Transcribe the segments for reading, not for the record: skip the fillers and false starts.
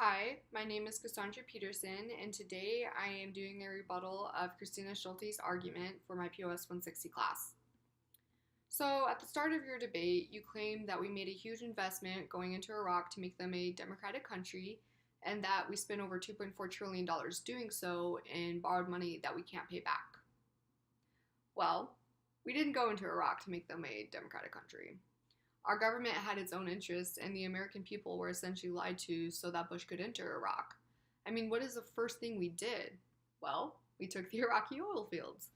Hi, my name is Cassandra Peterson, and today I am doing a rebuttal of Christina Schulte's argument for my POS 160 class. So, at the start of your debate, you claimed that we made a huge investment going into Iraq to make them a democratic country, and that we spent over $2.4 trillion doing so in borrowed money that we can't pay back. Well, we didn't go into Iraq to make them a democratic country. Our government had its own interests, and the American people were essentially lied to so that Bush could enter Iraq. I mean, what is the first thing we did? Well, we took the Iraqi oil fields.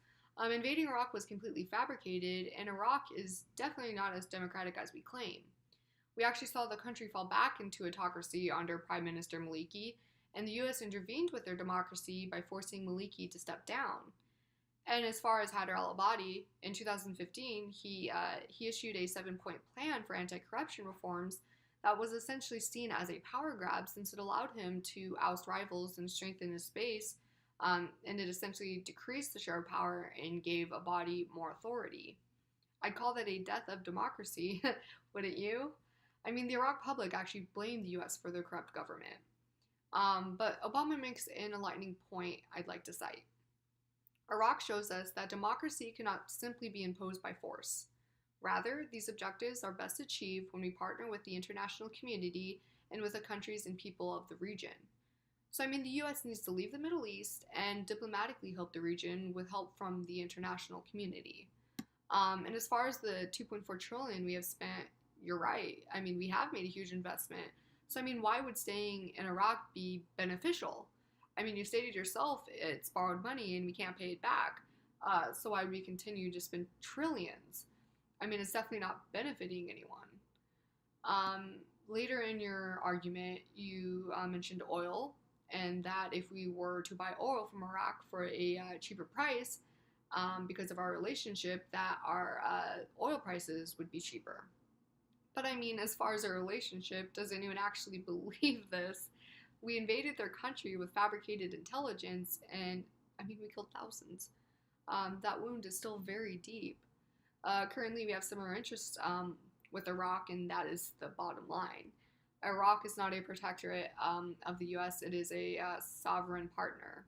Invading Iraq was completely fabricated, and Iraq is definitely not as democratic as we claim. We actually saw the country fall back into autocracy under Prime Minister Maliki, and the US intervened with their democracy by forcing Maliki to step down. And as far as Haider al-Abadi, in 2015, he issued a 7-point plan for anti-corruption reforms that was essentially seen as a power grab since it allowed him to oust rivals and strengthen his base, and it essentially decreased the share of power and gave Abadi more authority. I'd call that a death of democracy, wouldn't you? I mean, the Iraq public actually blamed the US for their corrupt government. But Obama makes an enlightening point I'd like to cite. Iraq shows us that democracy cannot simply be imposed by force. Rather, these objectives are best achieved when we partner with the international community and with the countries and people of the region. So, the US needs to leave the Middle East and diplomatically help the region with help from the international community. And as far as the 2.4 trillion we have spent, you're right. We have made a huge investment. So, why would staying in Iraq be beneficial? You stated yourself it's borrowed money and we can't pay it back. So why would we continue to spend trillions? It's definitely not benefiting anyone. Later in your argument, you mentioned oil, and that if we were to buy oil from Iraq for a cheaper price, because of our relationship, that our oil prices would be cheaper. But as far as our relationship, does anyone actually believe this? We invaded their country with fabricated intelligence, and we killed thousands. That wound is still very deep. Currently, we have similar interests with Iraq, and that is the bottom line. Iraq is not a protectorate of the US, it is a sovereign partner.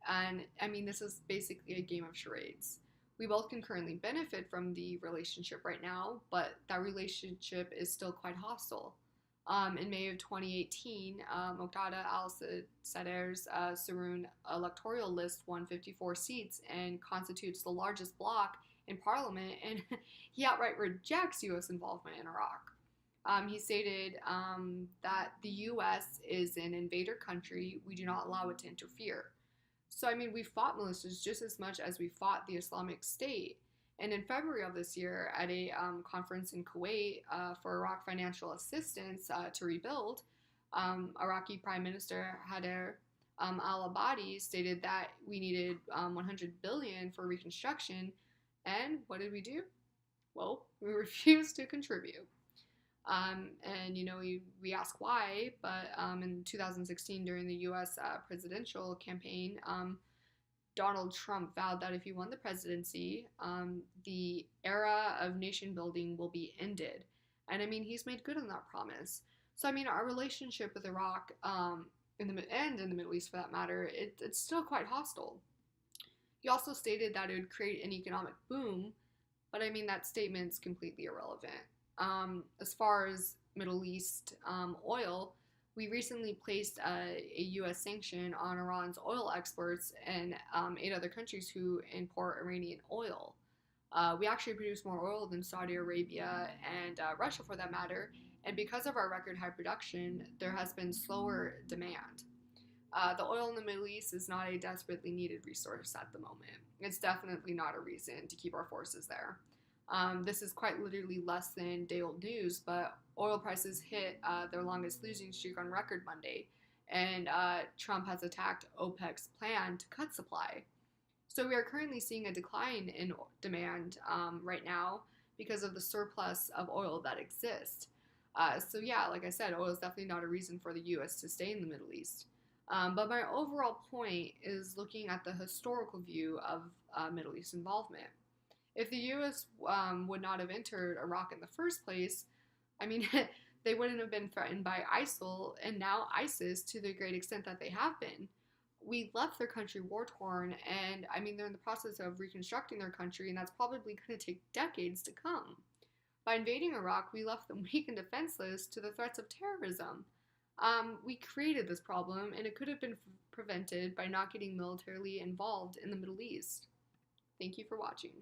And this is basically a game of charades. We both can currently benefit from the relationship right now, but that relationship is still quite hostile. In May of 2018, Muqtada al-Sadr's Sarun electoral list won 54 seats and constitutes the largest bloc in parliament, and he outright rejects U.S. involvement in Iraq. He stated that the U.S. is an invader country. We do not allow it to interfere. So, we fought militias just as much as we fought the Islamic State. And in February of this year, at a conference in Kuwait for Iraq financial assistance to rebuild, Iraqi Prime Minister Haider al-Abadi stated that we needed $100 billion for reconstruction. And what did we do? Well, we refused to contribute. We ask why, but in 2016, during the U.S. Presidential campaign, Donald Trump vowed that if he won the presidency, the era of nation building will be ended. And he's made good on that promise. So, our relationship with Iraq, and in the Middle East for that matter, it's still quite hostile. He also stated that it would create an economic boom, but that statement's completely irrelevant. As far as Middle East oil, we recently placed a U.S. sanction on Iran's oil exports and 8 other countries who import Iranian oil. We actually produce more oil than Saudi Arabia and Russia, for that matter, and because of our record high production, there has been slower demand. The oil in the Middle East is not a desperately needed resource at the moment. It's definitely not a reason to keep our forces there. This is quite literally less than day-old news, but oil prices hit their longest losing streak on record Monday, and Trump has attacked OPEC's plan to cut supply. So we are currently seeing a decline in demand right now because of the surplus of oil that exists. So yeah, like I said, oil is definitely not a reason for the U.S. to stay in the Middle East. But my overall point is looking at the historical view of Middle East involvement. If the U.S. would not have entered Iraq in the first place, they wouldn't have been threatened by ISIL and now ISIS to the great extent that they have been. We left their country war torn, and I mean, they're in the process of reconstructing their country, and that's probably going to take decades to come. By invading Iraq, we left them weak and defenseless to the threats of terrorism. We created this problem, and it could have been prevented by not getting militarily involved in the Middle East. Thank you for watching.